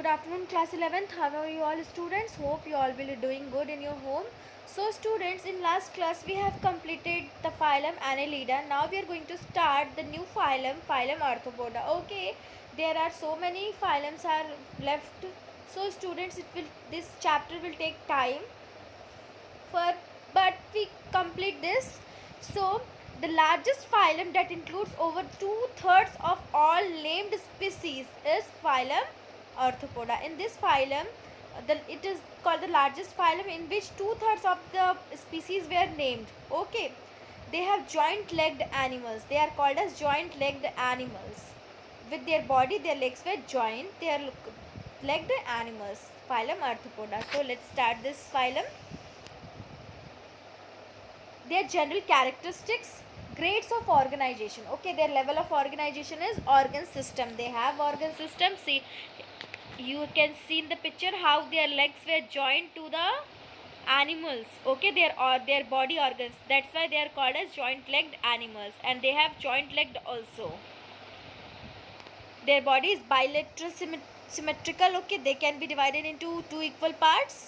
Good afternoon, class 11th. How are you all, students? Hope you all will be doing good in your home. So students, in last class we have completed the phylum Annelida. Now we are going to start the new phylum, phylum Arthropoda. Okay, there are so many phylums are left. So students, this chapter will take time for, but we complete this. So the largest phylum that includes over 2/3 of all named species is phylum Arthropoda. In this phylum, it is called the largest phylum, in which 2/3 of the species were named. Okay, they have joint-legged animals. They are called as joint-legged animals. With their body, their legs were joined. They are legged animals. Phylum Arthropoda. So let's start this phylum. Their general characteristics, grades of organization. Okay, their level of organization is organ system. They have organ system. See, you can see in the picture how their legs were joined to the animals. Okay, their body organs, that's why they are called as joint legged animals, and they have joint legged also. Their body is bilateral symmetrical. Okay, they can be divided into two equal parts.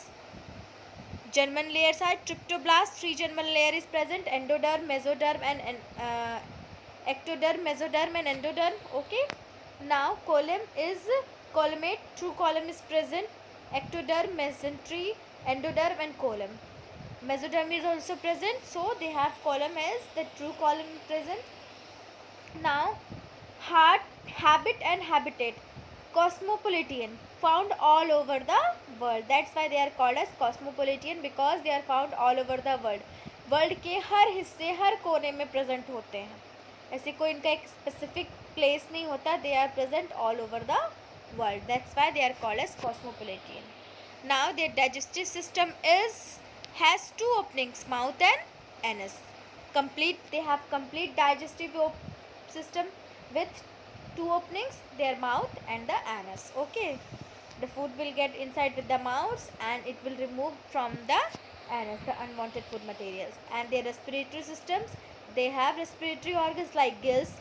Germen layers are tryptoblast. Three germen layer is present: endoderm, mesoderm, and ectoderm, mesoderm, and endoderm. Okay. Now column is columnate. True column is present. Ectoderm, mesentery, endoderm, and column. Mesoderm is also present. So they have column as the true column present. Now heart, habit, and habitat. Cosmopolitan, found all over the world. That's why they are called as cosmopolitan, because they are found all over the world. World के हर हिस्से, हर कोने में present होते हैं. ऐसे कोई इनका एक स्पेसिफिक प्लेस नहीं होता. They are present all over the world. That's why they are called as cosmopolitan. Now their digestive system has two openings, mouth and anus. They have complete digestive system with two openings, their mouth and the anus. Okay, the food will get inside with the mouth and it will remove from the anus the unwanted food materials. And their respiratory systems, they have respiratory organs like gills,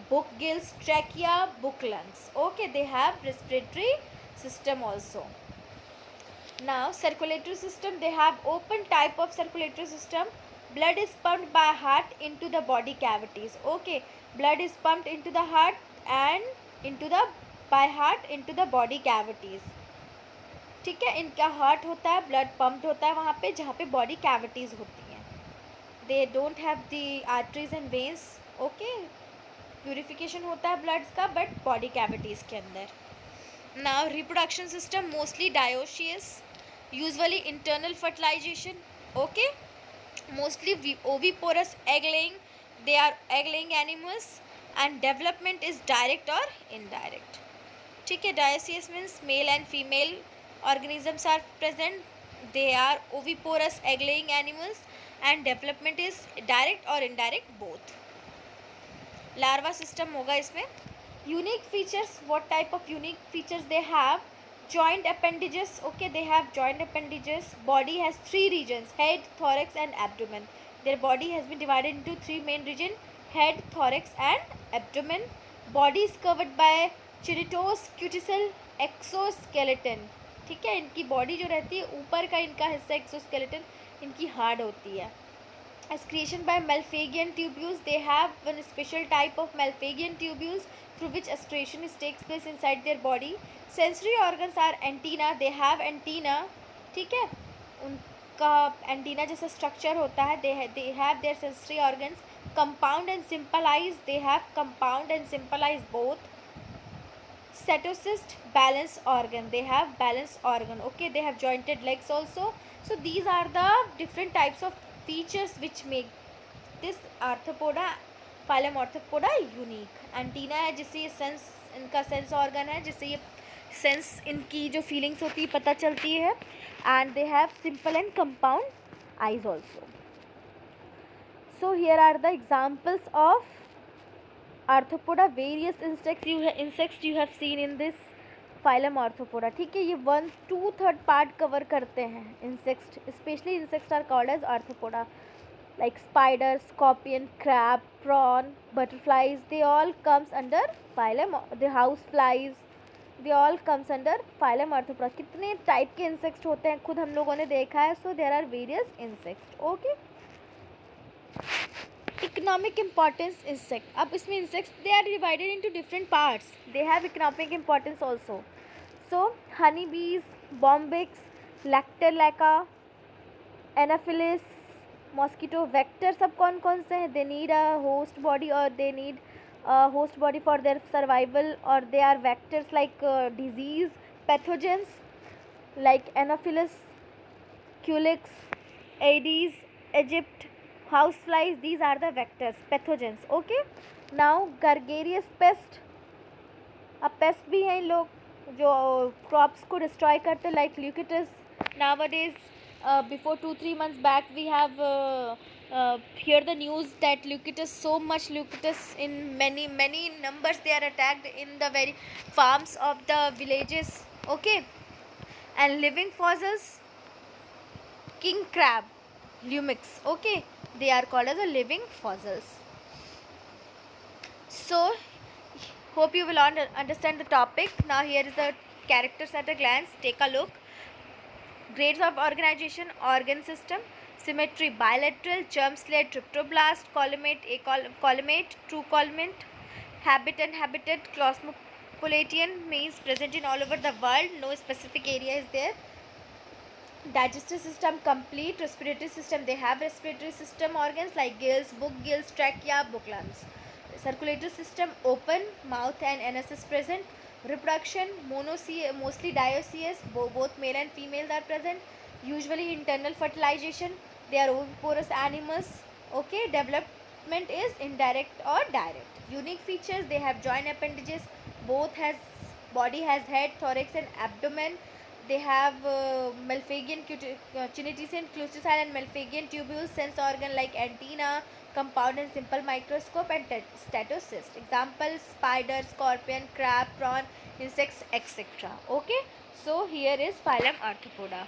book gills, trachea, book lungs. Okay, they have respiratory system also. Now circulatory system, they have open type of circulatory system. Blood is pumped by heart into the body cavities. Okay, blood is pumped into the heart and by heart into the body cavities. ठीक है, इनका heart होता है, blood pumped होता है वहाँ पे जहाँ पे बॉडी कैविटीज होती हैं. They don't have the arteries and veins. Okay, purification होता है ब्लड्स का बट बॉडी कैविटीज के अंदर. Now reproduction system mostly dioecious, usually internal fertilization. Okay, mostly oviparous egg laying. They are egg laying animals, and development is direct or indirect. ठीक है, dioecious means male and female organisms are present. They are oviparous egg laying animals, and development is direct or indirect both. Larva system होगा इसमें. Unique features, what type of unique features they have? Joint appendages. Okay, they have joint appendages. Body has three regions: head, thorax, and abdomen. Their body has been divided into three main regions: head, thorax, and abdomen. Body is covered by chiritose, cuticule, exoskeleton. ठीक है, इनकी body जो रहती है ऊपर का इनका हिस्सा एक्सोस्केलेटन इनकी हार्ड होती है. Excretion by Malpighian tubules. They have one special type of Malpighian tubules through which excretion takes place inside their body. Sensory organs are antenna. They have antenna. ठीक है, उनका एंटीना जैसा स्ट्रक्चर होता है. they have their sensory organs. Compound and simple eyes. They have compound and simple eyes both. Cetocyst, balance organ. They have balance organ. Okay, they have jointed legs also. So these are the different types of features which make this arthropoda, phylum arthropoda unique. Antenna है जिससे ये sense, इनका sense organ है जिससे ये sense, इनकी जो feelings होती है पता चलती है. And they have simple and compound eyes also. So here are the examples of arthropoda. Various insects you have seen in this phylum arthropoda. ठीक है, ये 1/2 पार्ट कवर करते हैं insects. Specially insects are called as arthropoda, like spider, scorpion, crab, prawn, butterflies. They all comes under phylum. The house flies, they all comes under phylum Arthropoda. कितने type के insects होते हैं खुद हम लोगों ने देखा है. So there are various insects. Okay. Economic importance insect. अब इसमें insects they are divided into different parts. They have economic importance also. So honey bees, Bombyx, लैक्टेलाका, एनाफिलिस, मॉस्किटो वेक्टर सब कौन कौन से हैं. They need a host body और they need host body for their survival, or they are vectors like disease pathogens like Anopheles, Culex, Aedes aegypti, houseflies. These are the vectors, pathogens. Okay. Now gregarious pest. अब paste भी हैं लोग जो crops को destroy करते हैं like ल्यूकेटस. Nowadays, before 2-3 months back, we have heard the news that leucitus, so much leucitus in many numbers, they are attacked in the very farms of the villages. Okay. And living fossils, king crab, lumix. Okay, they are called as the living fossils. So hope you will understand the topic. Now here is the characters at a glance. Take a look. Grades of organization: organ system, symmetry, bilateral, germ slate, tryptoblast, collimate, collimate, true collimate, habit and habitat, cosmopolitan, means present in all over the world, no specific area is there. Digestive system complete. Respiratory system, they have respiratory system organs like gills, book gills, trachea, book lungs. Circulatory system open, mouth and anus is present. Reproduction mostly dioecious, both male and female are present. Usually internal fertilization. They are oviparous animals. Okay. Development is indirect or direct. Unique features: they have joint appendages, both has body has head, thorax and abdomen. They have Malpighian, Chinitician, Clustocyle and Malpighian tubules, sense organ like antenna, compound and simple microscope, and statocyst. Examples: spider, scorpion, crab, prawn, insects, etc. Okay. So here is phylum Arthropoda.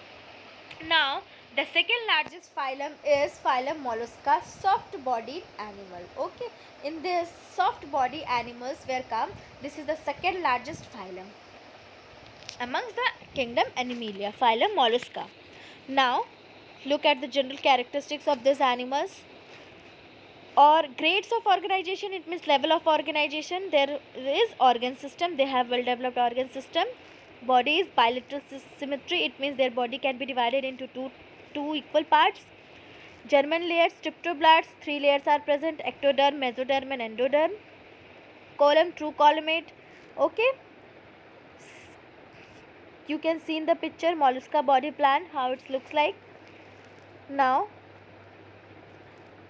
Now the second largest phylum is phylum Mollusca, soft bodied animal. Okay. In this soft body animals where come, this is the second largest phylum amongst the kingdom Animalia, phylum Mollusca. Now look at the general characteristics of these animals. Or grades of organization, it means level of organization. There is organ system, they have well developed organ system. Body is bilateral symmetry, it means their body can be divided into two equal parts. Germen layers, tryptoblasts, 3 layers are present: ectoderm, mesoderm and endoderm. Column, true collimate. Okay. You can see in the picture mollusca body plan how it looks like. Now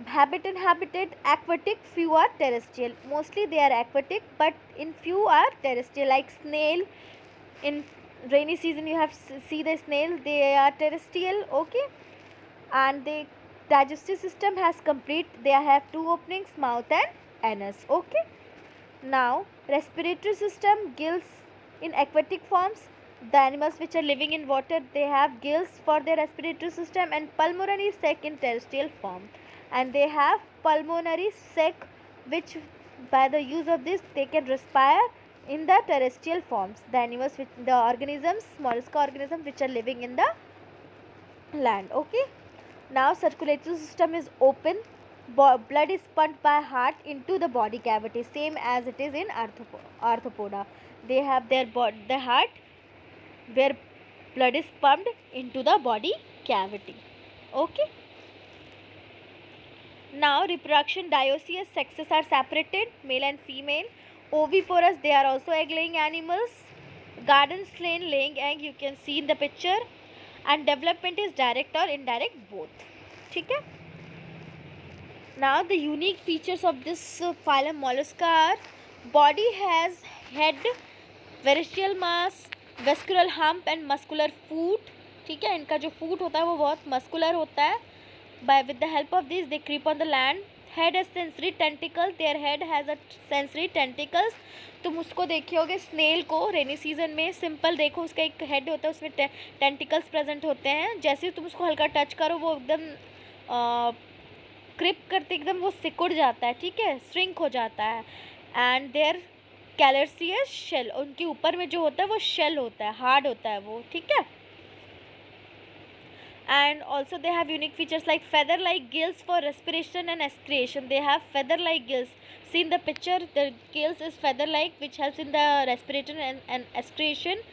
habit and habitat: aquatic, few are terrestrial. Mostly they are aquatic, but in few are terrestrial, like snail. In rainy season you have see the snail, they are terrestrial. Okay. And the digestive system has complete, they have 2 openings, mouth and anus. Okay. Now respiratory system: gills in aquatic forms. The animals which are living in water, they have gills for their respiratory system, and pulmonary sac in terrestrial form. And they have pulmonary sac, which by the use of this they can respire in the terrestrial forms. The animals, the organisms, mollusca organisms which are living in the land. Okay. Now circulatory system is open. Blood is pumped by heart into the body cavity, same as it is in Arthropoda. They have the heart where blood is pumped into the body cavity. Okay. Now reproduction: dioecious, sexes are separated, male and female. Oviparous, they are also egg laying animals. Garden snail laying egg, you can see in the picture. And development is direct or indirect, both. Okay. Now the unique features of this phylum Mollusca are: body has head, variceal mass, vascular hump and muscular foot. ठीक है. इनका जो फूट होता है वो बहुत muscular होता है. By with the help of this they creep on the land. Head has sensory tentacles, there head has a sensory tentacles. तुम उसको देखे होगे स्नेल को रेनी सीजन में. सिंपल देखो, उसका एक हेड होता है, उसमें टेंटिकल्स प्रेजेंट होते हैं. जैसे ही तुम उसको हल्का टच करो वो एकदम क्रिप करते एकदम वो सिकुड़ जाता है. ठीक है. श्रिंक हो जाता है. एंड देयर कैलर्सियस शेल, उनके ऊपर में जो होता है वो शेल होता है, हार्ड होता है वो, ठीक है. And also they have unique features like feather like gills for respiration and excretion. They have feather like gills. See in the picture, the gills is feather like, which helps in the respiration and excretion.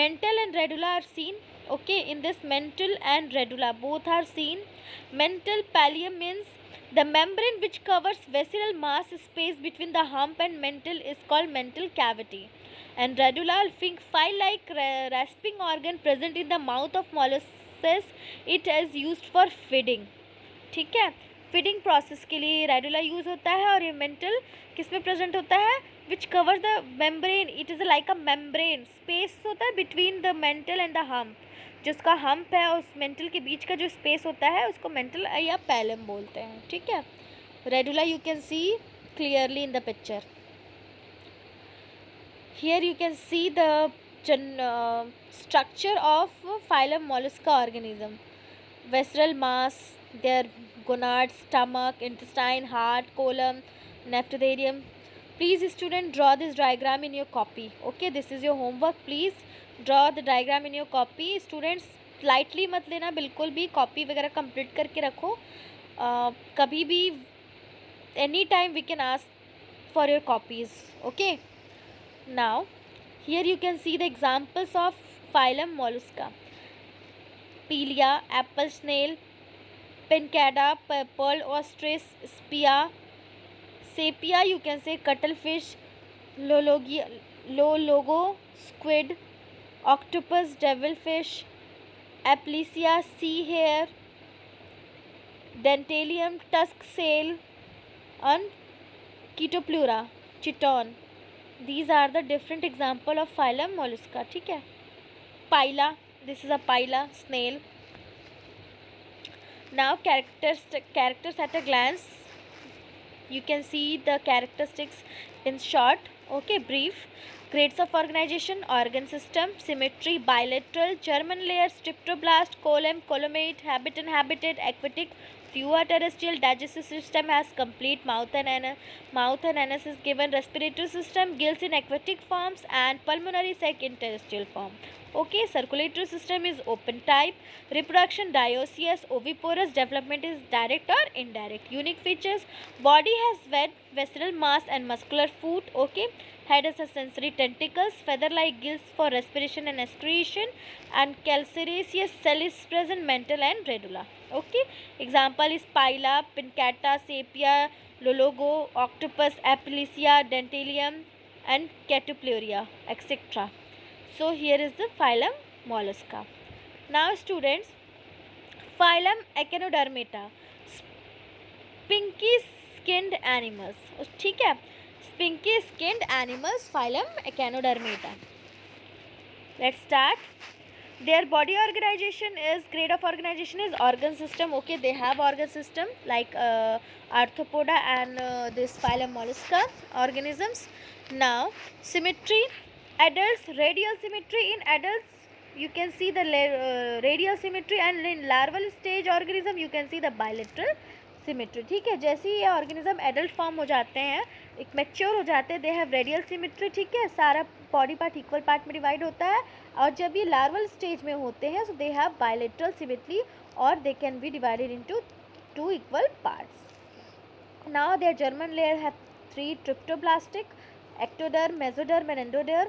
Mental and radula are seen. Okay, in this mental and radula both are seen. Mental pallium means the membrane which covers visceral mass space between the hump and mental is called mental cavity. And radula, file like rasping organ present in the mouth of molluscs. It is used for feeding. ठीक है, feeding process के लिए radula use होता है. और ये mental किस में प्रेजेंट होता है? Which covers the membrane. It is like a membrane, space होता है between the mental and the hump. जिसका हम्प है उस मेंटल के बीच का जो स्पेस होता है उसको मेंटल या पैलम बोलते हैं. ठीक है, radula you can see clearly in the picture. Here you can see the structure of phylum mollusca organism. Visceral mass, their gonads, stomach, intestine, heart, colon, nephtherium. Please student draw this diagram in your copy. Okay, this is your homework. Please draw the diagram in your copy. Students lightly मत लेना बिल्कुल भी, copy वगैरह complete करके रखो. कभी भी any time we can ask for your copies. Okay. Now, here you can see the examples of phylum mollusca. Pelia, apple snail, Pincada, pearl ostrich, Spia, Sepia, you can say cuttlefish, Lologo, squid, octopus, devilfish, Aplysia, sea hare, Dentalium, tusk sail, and Chetoplura, chiton. These are the different example of phylum mollusca. ठीक है, Pila, this is a Pila snail. Now characters at a glance. You can see the characteristics in short. Okay, brief. Grades of organization: organ system, symmetry, bilateral, German layer, streptoblast, column, columate, habit and habitat, aquatic, fewer terrestrial. Digestive system has complete mouth and anus is given. Respiratory system, gills in aquatic forms and pulmonary sac in terrestrial form. Okay, circulatory system is open type. Reproduction dioecious, oviparous. Development is direct or indirect. Unique features: body has wet visceral mass and muscular foot. Okay, head has a sensory tentacles, feather like gills for respiration and excretion, and calcareous cell is present mental and radula. Okay, example is Pila, Pincata, Sepia, Lologo, octopus, Aplysia, Dentalium, and Chetopleuria, etc. So here is the phylum mollusca. Now students, phylum Echinodermata, spinky skinned animals. ठीक है, spinky skinned animals, phylum Echinodermata. Let's start. Their body organization is, grade of organization is organ system. Okay, they have organ system like arthropoda and this phylum mollusca organisms. Now symmetry: adults radial symmetry. In adults you can see the radial symmetry, and in larval stage organism you can see the bilateral symmetry. ठीक है, जैसे ही ये organism adult form हो जाते हैं, एक mature हो जाते हैं, दे हैव रेडियल सिमेट्री. ठीक है, सारा बॉडी पार्ट इक्वल पार्ट में डिवाइड होता है. और जब ये लार्वल स्टेज में होते हैं, सो दे हैव बायलेटरल सिमेट्री और they can be divided into 2 equal parts. Now their German layer have 3 tryptoblastic, ectoderm, mesoderm and endoderm,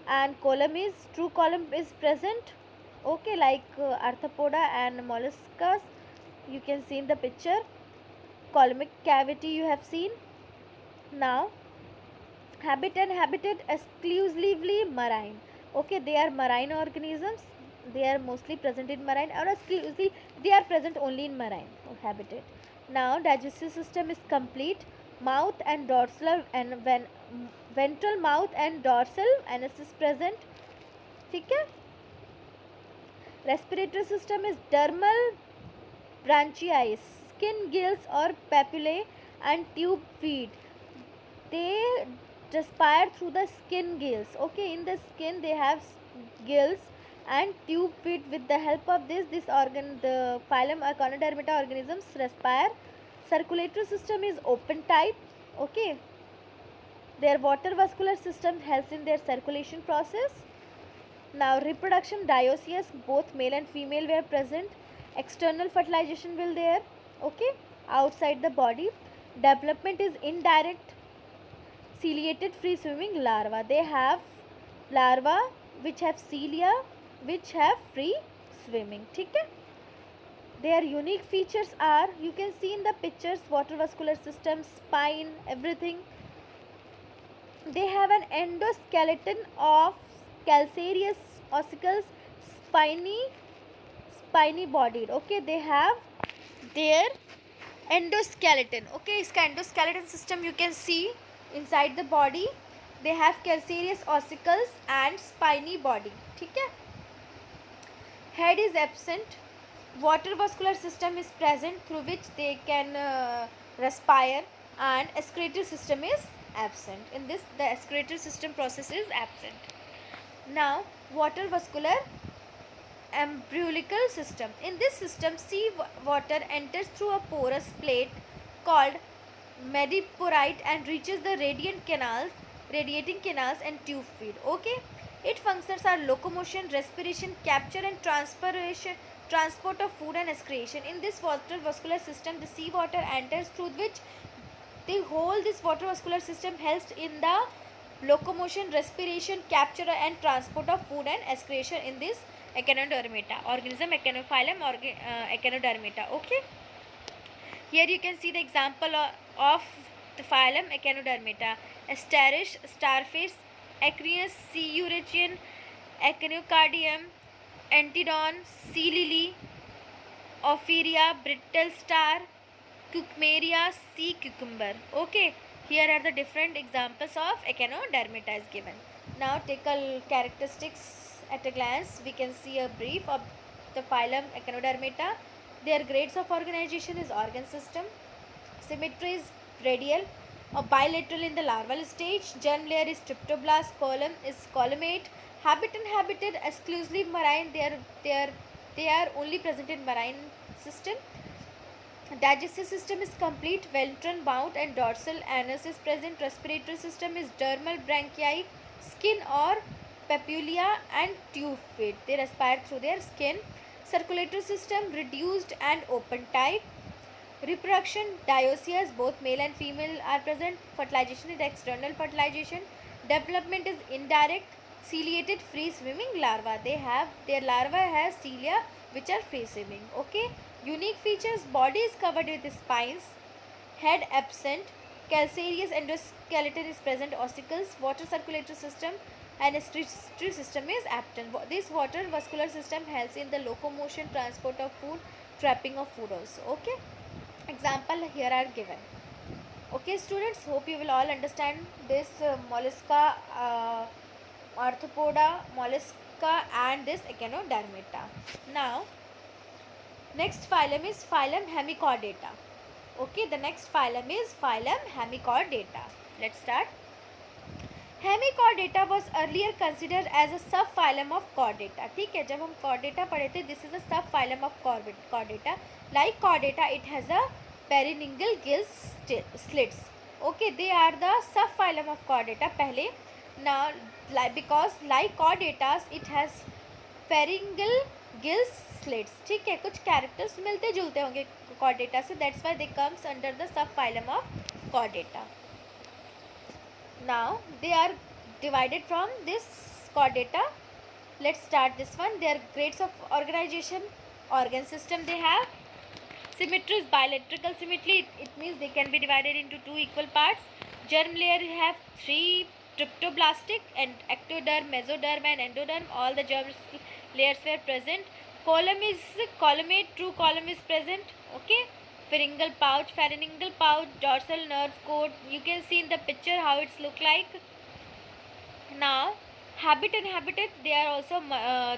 and column is, true column is present. Okay, like arthropoda and molluscas you can see in the picture. Coulmic cavity you have seen. Now habit and habitat exclusively marine. Okay, they are marine organisms. They are mostly present in marine, or exclusively they are present only in marine habitat. Now digestive system is complete. Mouth and dorsal and ventral mouth and dorsal anus is present. ठीक है. Respiratory system is dermal branchiae, skin gills or papillae and tube feet. They respire through the skin gills. Okay, in the skin they have gills and tube feet. With the help of this organ, the phylum Echinodermata organisms respire. Circulatory system is open type. Okay, Their water vascular system helps in their circulation process. Now reproduction, dioecious, both male and female were present. External fertilization will there, okay, outside the body. Development is indirect. Ciliated free swimming larva, they have larva which have cilia, which have free swimming. ठीक है. Their unique features are, you can see in the pictures, water vascular system, spine, everything. They have an endoskeleton of calcareous ossicles, spiny bodied. Okay, they have their endoskeleton. Okay, iska endoskeleton system you can see inside the body. They have calcareous ossicles and spiny body. ठीक है. Head is absent. Water vascular system is present through which they can respire, and excretory system is absent. In this, the excretory system process is absent. Now, water vascular umbilical system. In this system, sea water enters through a porous plate called meduporite and reaches the radiating canals and tube feed. Okay, its functions are locomotion, respiration, capture and transport of food and excretion. In this water vascular system, the sea water enters through which this water vascular system helps in the locomotion, respiration, capture and transport of food and excretion in this Echinodermata organism, Echinophyllum Echinodermata. Okay, here you can see the example of the phylum Echinodermata: Asterisk, starfish, Acrius, sea urchin, Echinocardium, Antedon, sea lily, Ophiria, brittle star, Cucmeria, sea cucumber. Okay, here are the different examples of Echinodermata is given. Now take a characteristics at a glance. We can see a brief of the phylum Echinodermata. Their grades of organization is organ system. Symmetry is radial or bilateral in the larval stage. Germ layer is tryptoblast. Column is columnate. Habited exclusively marine. They are only present in marine system. Digestive system is complete. Ventrum, mouth and dorsal anus is present. Respiratory system is dermal, branchiae, skin or papillae and tube feed. They respire through their skin. Circulatory system reduced and open type. Reproduction, dioecious, both male and female are present. Fertilization is external fertilization. Development is indirect. Ciliated free swimming larva. Their larva has cilia which are free swimming. Okay. Unique features: body is covered with spines, head absent, calcareous endoskeleton is present, ossicles, water circulatory system and excretory system is absent. This water vascular system helps in the locomotion, transport of food, trapping of food also. Okay, example here are given. Okay students, hope you will all understand this mollusca, arthropoda, mollusca and this Echinodermata. Now next phylum is phylum Hemichordata. Okay, the next phylum is phylum Hemichordata. Let's start. Hemichordata was earlier considered as a subphylum of Chordata. ठीक है, जब हम Chordata पढ़े थे, this is a subphylum of Chordata. Like Chordata, it has a periningal gill slits. Okay, they are the subphylum of Chordata पहले. Now, because like Chordatas, it has periningal gill slits. ठीक है, कुछ characters मिलते जुलते होंगे Chordata से, that's why they comes under the subphylum of Chordata. Now they are divided from this Chordata. Let's start this one. Their grades of organization, organ system they have. Symmetry is bilateral symmetry. It means they can be divided into two equal parts. Germ layer have 3 tryptoblastic and ectoderm, mesoderm and endoderm. All the germ layers were present. Column is columnate, true column is present. Okay. Pharyngeal pouch, dorsal nerve cord. You can see in the picture how it's look like. Now, habitat, they are also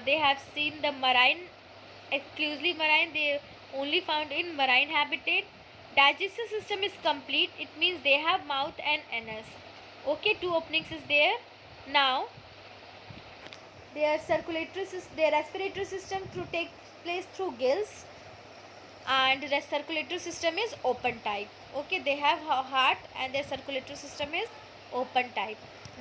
they have seen the marine, exclusively marine. They only found in marine habitat. Digestive system is complete. It means they have mouth and anus. Okay, 2 openings is there. Now, their respiratory system takes place through gills. And their circulatory system is open type. Okay, they have heart and their circulatory system is open type.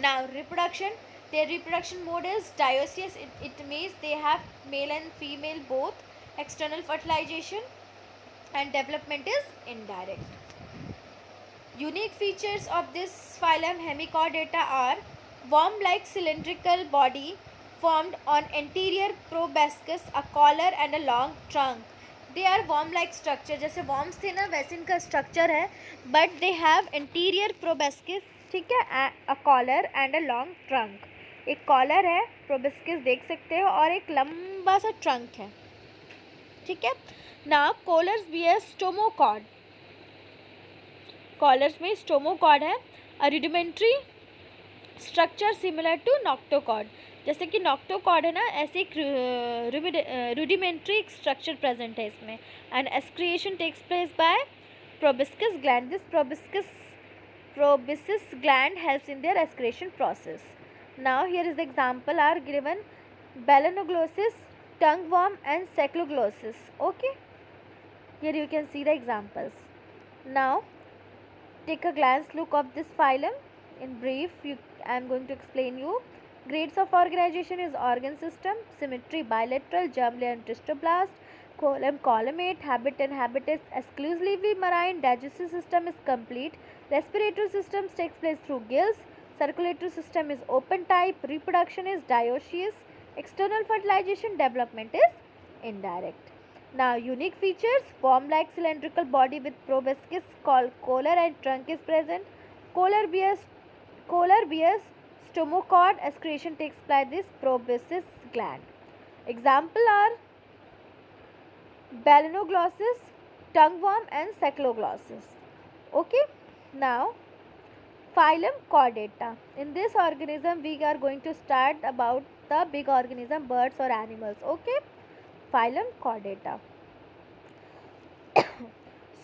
Now reproduction, their reproduction mode is dioecious. It means they have male and female both. External fertilization and development is indirect. Unique features of this phylum Hemichordata are worm-like cylindrical body formed on anterior proboscis, a collar and a long trunk. They are worm-like structure, जैसे worms थे ना वैसे इनका structure है, but they have anterior proboscis, ठीक है, a collar and a long trunk. एक collar है, proboscis देख सकते हो, और एक लंबा सा trunk है, ठीक है. Now collars bear stomachord. Collars में स्टोमोकॉर्ड है. A rudimentary structure similar to notochord, जैसे कि नॉक्टोकॉर्ड है ना, ऐसे एक रुडिमेंट्री स्ट्रक्चर प्रेजेंट है इसमें. And excretion takes place by proboscis gland. This proboscis gland helps in their excretion process. Now here is the example are given: balanoglossus, tongue worm and cephaloglossus. Okay, here you can see the examples. Now take a glance look of this phylum. In brief, I am going to explain you. Grades of organization is organ system, symmetry bilateral, germ layer and tristoblast, column columnate, habit and habitus exclusively marine, digestive system is complete, respiratory system takes place through gills, circulatory system is open type, reproduction is dioecious, external fertilization development is indirect. Now unique features: worm-like cylindrical body with proboscis called collar and trunk is present. Collar bears stomachoid. Excretion takes by this proboscis gland. Example are balanoglossus, tongue worm and cephaloglossus. Okay. Now phylum Chordata. In this organism we are going to start about the big organism, birds or animals. Okay. Phylum Chordata.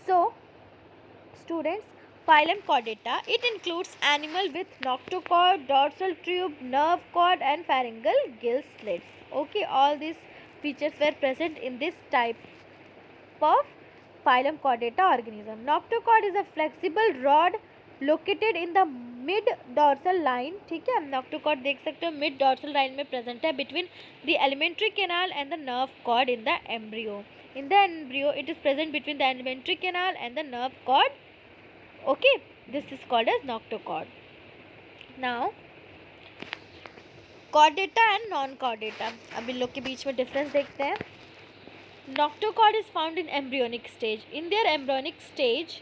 So students, phylum Chordata, it includes animal with noctochord, dorsal tube, nerve cord and pharyngeal gill slits. Okay, all these features were present in this type of phylum Chordata organism. Noctochord is a flexible rod located in the mid dorsal line. ठीक है, नॉक्टोकॉर्ड देख सकते हो mid dorsal line में present है between the alimentary canal and the nerve cord in the embryo. In the embryo, it is present between the alimentary canal and the nerve cord. Okay, this is called as noctochord. Now chordata and non-chordata. अब इन लोग के बीच में difference देखते हैं. Noctochord is found in embryonic stage. In their embryonic stage,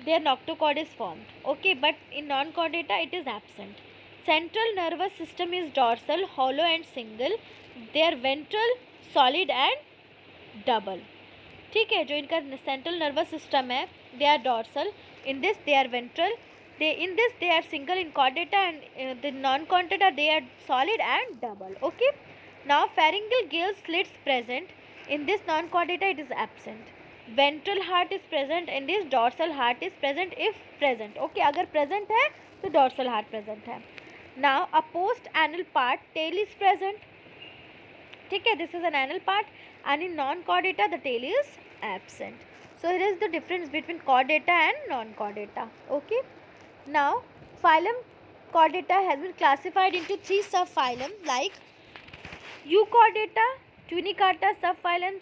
their noctochord is formed. Okay, but in non-chordata it is absent. Central nervous system is dorsal, hollow and single. Their ventral solid and double. ठीक है, जो इनका central nervous system है, they are dorsal. In this they are ventral. In this they are single in chordata, and the non-chordata they are solid and double. Okay. Now pharyngeal gill slits present. In this non-chordata it is absent. Ventral heart is present. In this dorsal heart is present if present. Okay, अगर present है तो dorsal heart present है. Now a post anal part, tail is present. ठीक है, this is an anal part, and in non-chordata the tail is absent. So here is the difference between chordata and non-chordata. Okay. Now phylum Chordata has been classified into 3 subphylum like Euchordata, Tunicata subphylum,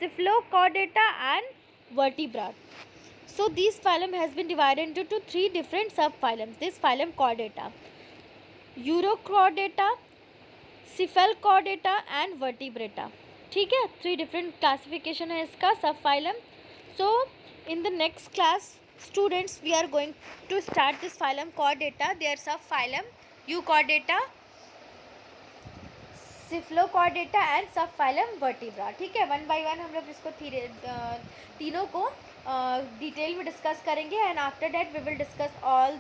Cephalochordata and Vertebrata. So this phylum has been divided into 3 different subphylums. This phylum Chordata, Eurochordata, Cephalochordata and Vertebrata. ठीक है, 3 different classification है इसका subphylum. So in the next class, students, we are going to start this phylum Chordata, their subphylum Euchordata, Cephalochordata and subphylum Vertebra. ठीक है, 1 by 1 हम लोग इसको तीनों को डिटेल में डिस्कस करेंगे, and after that we will discuss all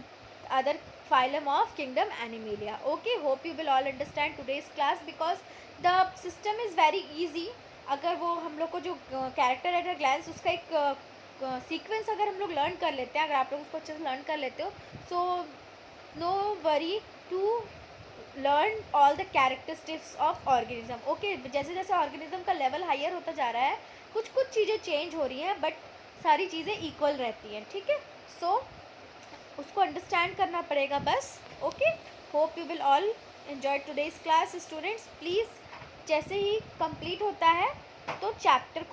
other phylum of kingdom Animalia. Okay, hope you will all understand today's class because the system is very easy. अगर वो हम लोग को जो character at a glance उसका एक sequence अगर हम लोग लर्न कर लेते हैं, अगर आप लोग उसको अच्छे से लर्न कर लेते हो, so no worry to learn all the characteristics of organism. Okay, जैसे जैसे ऑर्गेनिज्म का लेवल हायर होता जा रहा है, कुछ कुछ चीज़ें चेंज हो रही हैं बट सारी चीज़ें इक्वल रहती हैं. ठीक है, सो उसको अंडरस्टैंड करना पड़ेगा बस. Okay, hope you will all enjoy today's class. Students please जैसे ही कंप्लीट होता है तो चैप्टर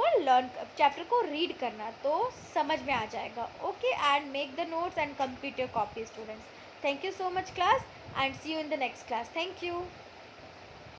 को रीड करना, तो समझ में आ जाएगा. Okay, and make the notes and complete your copy. Students, thank you so much class, and see you in the next class. Thank you.